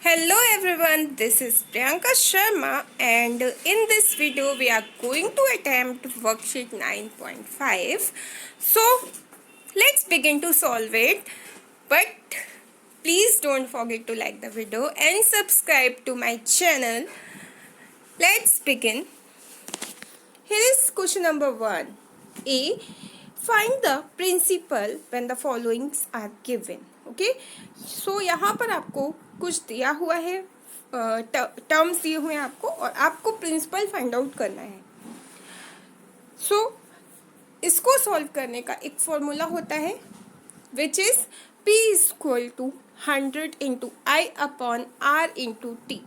Hello everyone, this is Priyanka Sharma and in this video we are going to attempt worksheet 9.5. So let's begin to solve it, but please don't forget to like the video and subscribe to my channel. Let's begin. Here is question number 1. A. Find the principal when the followings are given. Okay so यहाँ पर आपको कुछ दिया हुआ है, terms दिए हुए हैं आपको और आपको प्रिंसिपल फाइंड आउट करना है. सो इसको सॉल्व करने का एक फॉर्मूला होता है which is P equal to 100 into I upon R into T.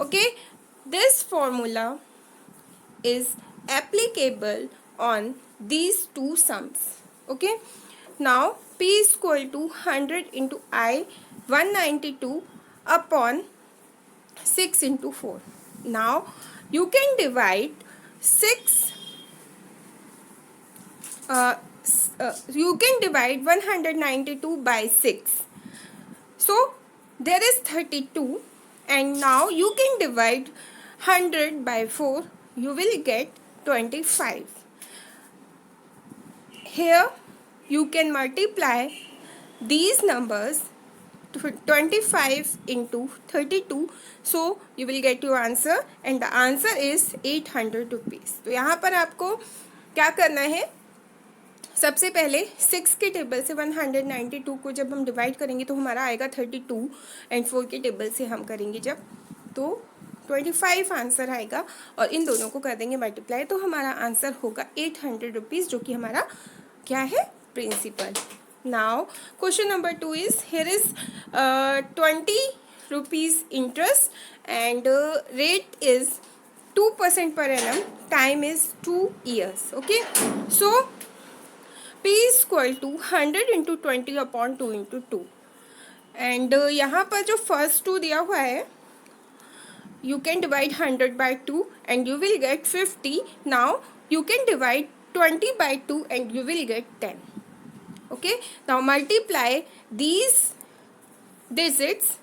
Okay this formula is applicable on these two sums. Okay, now P is equal to 100 into I 192 upon 6 into 4. Now you can divide 192 by 6. So there is 32, and now you can divide 100 by 4. You will get 25. Here you can multiply these numbers 25 into 32, so you will get your answer, and the answer is 800 rupees. तो यहाँ पर आपको क्या करना है, सबसे पहले 6 के टेबल से 192 को जब हम डिवाइड करेंगे तो हमारा आएगा 32, एंड 4 के टेबल से हम करेंगे जब तो 25 आंसर आएगा, और इन दोनों को कर देंगे मल्टीप्लाई तो हमारा आंसर होगा 800 रुपीज़, जो कि हमारा क्या है, principal. Now question number 2 is here is 20 rupees interest and rate is 2% per annum, time is 2 years. Okay so P is equal to 100 into 20 upon 2 into 2, and यहाँ पर जो फर्स्ट 2 दिया हुआ है you can divide 100 by 2 and you will get 50. Now you can divide 20 by 2 and you will get 10. Okay, now multiply these digits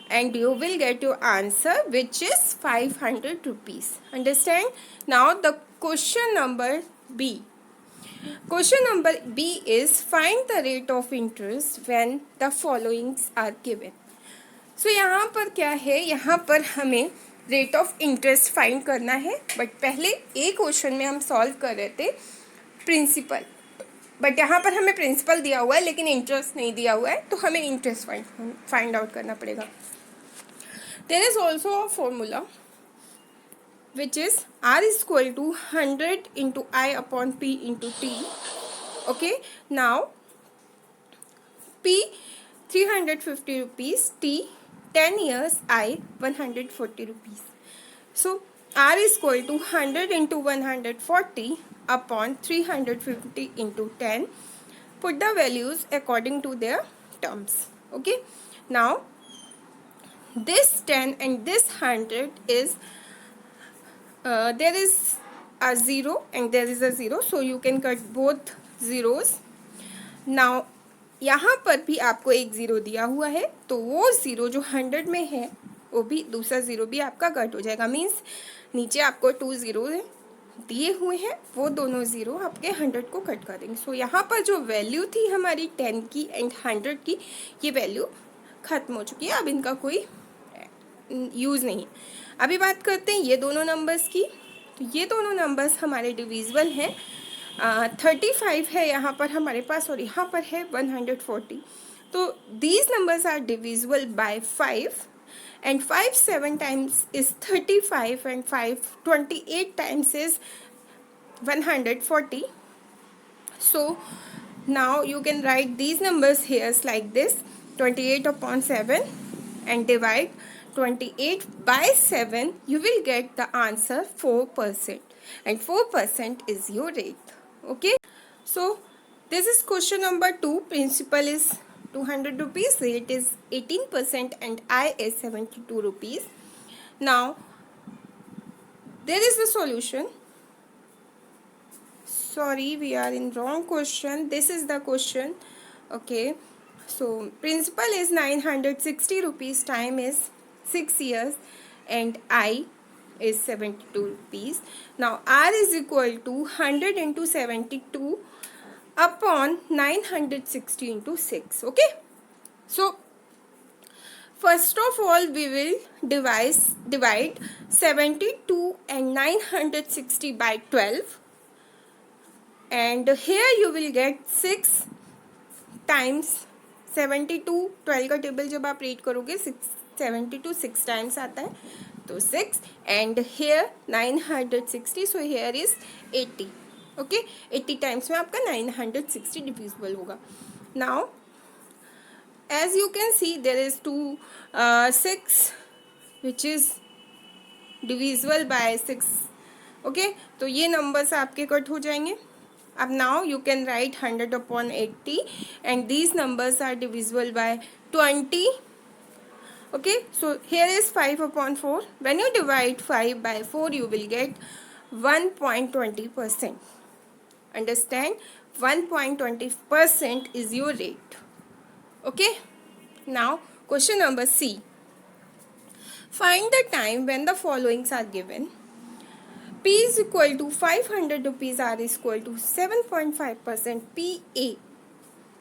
and you will get your answer, which is 500 rupees. Understand? Now the question number B. Question number B is find the rate of interest when the followings are given. सो यहाँ पर क्या है, यहाँ पर हमें rate of interest find करना है, but पहले एक क्वेश्चन में हम सॉल्व कर रहे थे प्रिंसिपल, बट यहाँ पर हमें प्रिंसिपल दिया हुआ है लेकिन इंटरेस्ट नहीं दिया हुआ है, तो हमें इंटरेस्ट फाइंड आउट करना पड़ेगा. There is also a formula which is R is equal to 100 into I upon P into T. Okay now P 350 rupees, T 10 years, I 140 rupees. So R is equal to 100 into 140 upon 350 into 10. Put the values according to their terms. Okay. Now this 10 and this 100 is there is a 0 and there is a 0, so you can cut both zeros. Now यहाँ पर भी आपको एक zero दिया हुआ है, तो वो ज़ीरो जो 100 में है वो भी दूसरा ज़ीरो भी आपका कट हो जाएगा. मीन्स नीचे आपको 2 ज़ीरो दिए हुए हैं, वो दोनों ज़ीरो आपके 100 को कट कर देंगे. सो यहाँ पर जो वैल्यू थी हमारी 10 की एंड 100 की, ये वैल्यू ख़त्म हो चुकी है, अब इनका कोई यूज़ नहीं है. अभी बात करते हैं ये दोनों नंबर्स की. तो ये दोनों नंबर्स हमारे डिविजिबल हैं. 35 है यहाँ पर हमारे पास और यहाँ पर है 140. तो these numbers are divisible by 5 and 5 7 times is 35 and 5 28 times is 140. So now you can write these numbers here's like this 28 upon 7 and divide 28 by 7. You will get the answer 4%, and 4% is your rate. Okay, so this is question number 2. Principal is 200 rupees, rate is 18%, and I is 72 rupees. Now there is the solution. Sorry, we are in wrong question. This is the question. Okay, So principal is 960 rupees, time is 6 years, and I is 72 rupees. Now R is equal to 100 into 72 upon 960 into 6. Okay. So first of all we will divide 72 and 960 by 12, and here you will get 6 times 72. 12 का table जब आप read करोगे 72 6 times आता है, तो 6, and here 960, so here is 80. Okay, 80 times में आपका 960 divisible होगा. Now as you can see there is 6 which is divisible by 6. okay, तो ये नंबर्स आपके कट हो जाएंगे. अब now you can write 100 upon 80 and these numbers are divisible by 20. okay, so here is 5 upon 4. when you divide 5 by 4 you will get 1.20%. understand, 1.20% is your rate. okay, now question number C. find the time when the followings are given. P is equal to 500 rupees, R is equal to 7.5% PA.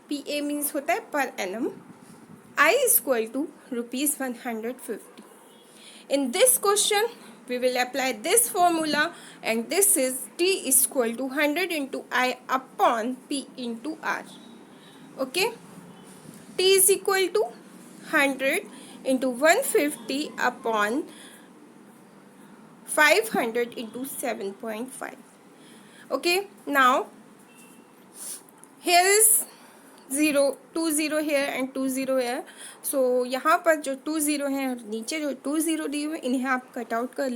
PA means होता है per annum. I is equal to rupees 150. In this question, we will apply this formula, and this is T is equal to 100 into I upon P into R. Okay, T is equal to 100 into 150 upon 500 into 7.5. okay, now here is 0, 2 0 here and 2 0 here. so यहाँ पर जो 2 0 है और नीचे जो 2 0 दिए हुए, इन्हें आप कट कर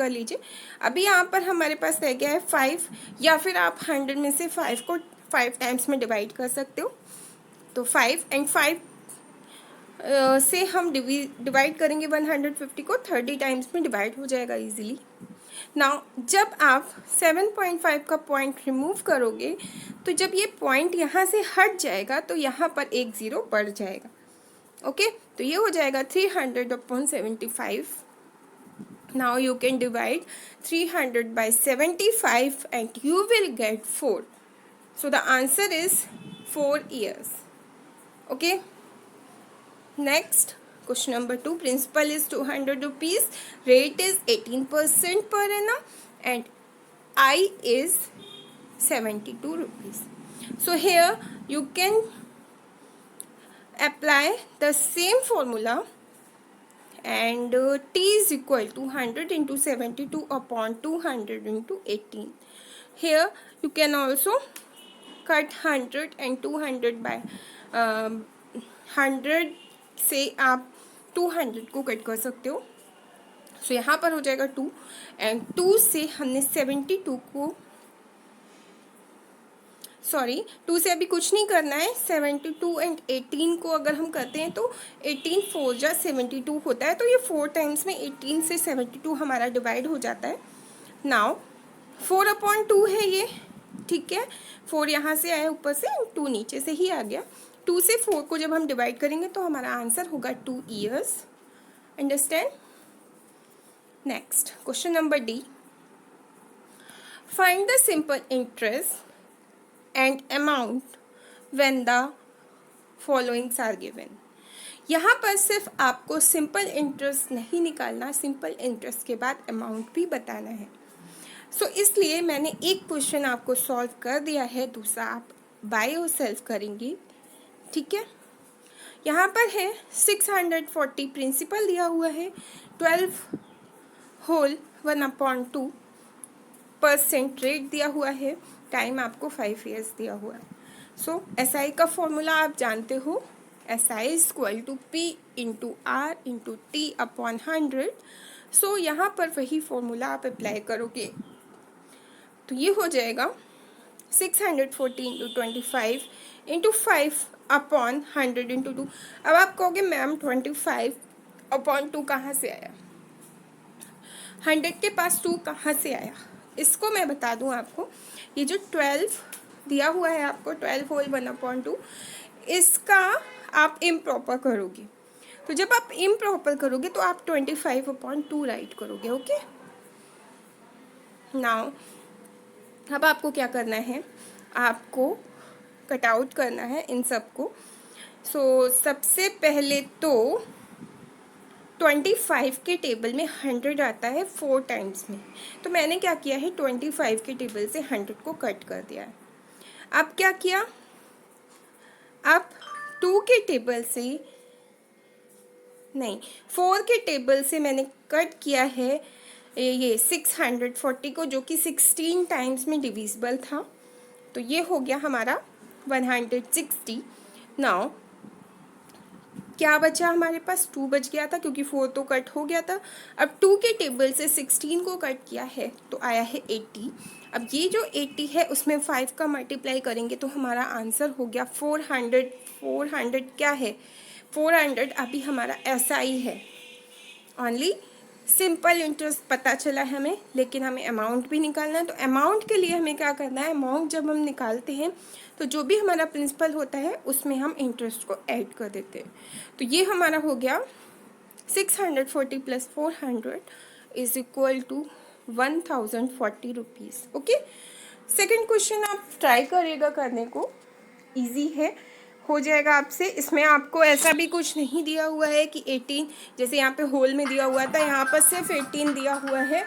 लीजिए. अभी यहाँ पर हमारे पास रह गया है 5, या फिर आप 100 में से 5 को 5 टाइम्स में डिवाइड कर सकते हो. तो 5 एंड 5 से हम डिवाइड करेंगे 150 को, 30 टाइम्स में डिवाइड हो जाएगा इजीली. नाउ जब आप 7.5 का पॉइंट रिमूव करोगे, तो जब ये पॉइंट यहाँ से हट जाएगा तो यहाँ पर एक ज़ीरो बढ़ जाएगा. ओके, तो ये हो जाएगा 300 upon 75. Now you can divide 300 by 75 and you will get 4. so the answer is 4 years. okay, next question number 2. principal is 200 rupees, rate is 18% per annum, and I is 72 rupees. so here you can apply the same formula, and T is equal to 100 into 72 upon 200 into 18. here you can also cut 100 and 200 by 100 से आप 200 को cut कर सकते हो. सो यहाँ पर हो जाएगा 2, एंड 2 से हमने 72 को, सॉरी 2 से अभी कुछ नहीं करना है. 72 एंड 18 को अगर हम करते हैं तो 18 4 जा 72 होता है, तो ये 4 टाइम्स में 18 से 72 हमारा डिवाइड हो जाता है. नाउ 4 अपॉन 2 है ये, ठीक है. 4 यहाँ से आया ऊपर से, 2 नीचे से ही आ गया. 2 से 4 को जब हम डिवाइड करेंगे तो हमारा आंसर होगा 2 years. Understand. Next question number D. Find the simple interest and amount when the followings are given. यहाँ पर सिर्फ आपको सिंपल इंटरेस्ट नहीं निकालना, सिंपल इंटरेस्ट के बाद अमाउंट भी बताना है. सो इसलिए मैंने एक क्वेश्चन आपको सॉल्व कर दिया है, दूसरा आप बाय योरसेल्फ करेंगी. ठीक है, यहाँ पर है 640 प्रिंसिपल दिया हुआ है, 12 होल 1/2% रेट दिया हुआ है, टाइम आपको 5 years दिया हुआ है. सो SI का फॉर्मूला आप जानते हो, SI is equal to P into R into T upon 100. So यहाँ पर वही फॉर्मूला आप अप्लाई करोगे, तो ये हो जाएगा 640 इंटू 25 इंटू 5 अपॉन 100 इंटू 2. अब आप कहोगे मैम 25 अपॉन 2 कहाँ से आया, 100 के पास 2 कहाँ से आया. इसको मैं बता दूँ आपको. ये जो 12 दिया हुआ है आपको, 12 होल 1/2, इसका आप इम्प्रॉपर करोगे। तो जब आप इम्प्रॉपर करोगे तो आप 25/2 राइट करोगे। ओके, नाउ अब आपको क्या करना है, आपको कट आउट करना है इन सब को। सो सबसे पहले तो 25 के टेबल में 100 आता है 4 टाइम्स में, तो मैंने क्या किया है 25 के टेबल से 100 को कट कर दिया है। अब क्या किया, अब 2 के टेबल से नहीं 4 के टेबल से मैंने कट किया है ये 640 को, जो कि 16 टाइम्स में डिविजिबल था। तो ये हो गया हमारा 160। नाउ क्या बचा हमारे पास, 2 बच गया था क्योंकि 4 तो कट हो गया था। अब 2 के टेबल से 16 को कट किया है तो आया है 80। अब ये जो 80 है उसमें 5 का मल्टीप्लाई करेंगे तो हमारा आंसर हो गया 400। 400 क्या है, 400 अभी हमारा SI है। ओनली सिंपल इंटरेस्ट पता चला है हमें, लेकिन हमें अमाउंट भी निकालना है। तो अमाउंट के लिए हमें क्या करना है, अमाउंट जब हम निकालते हैं तो जो भी हमारा प्रिंसिपल होता है उसमें हम इंटरेस्ट को ऐड कर देते हैं। तो ये हमारा हो गया 640 + 400 = 1040 रुपीज़। ओके, सेकेंड क्वेश्चन आप ट्राई करिएगा करने को, ईजी है, हो जाएगा आपसे। इसमें आपको ऐसा भी कुछ नहीं दिया हुआ है कि 18, जैसे यहाँ पे होल में दिया हुआ था, यहाँ पर सिर्फ 18 दिया हुआ है।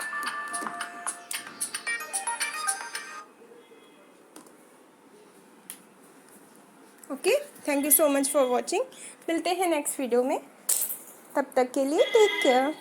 Okay, thank you so much for watching. मिलते हैं नेक्स्ट वीडियो में, तब तक के लिए टेक केयर।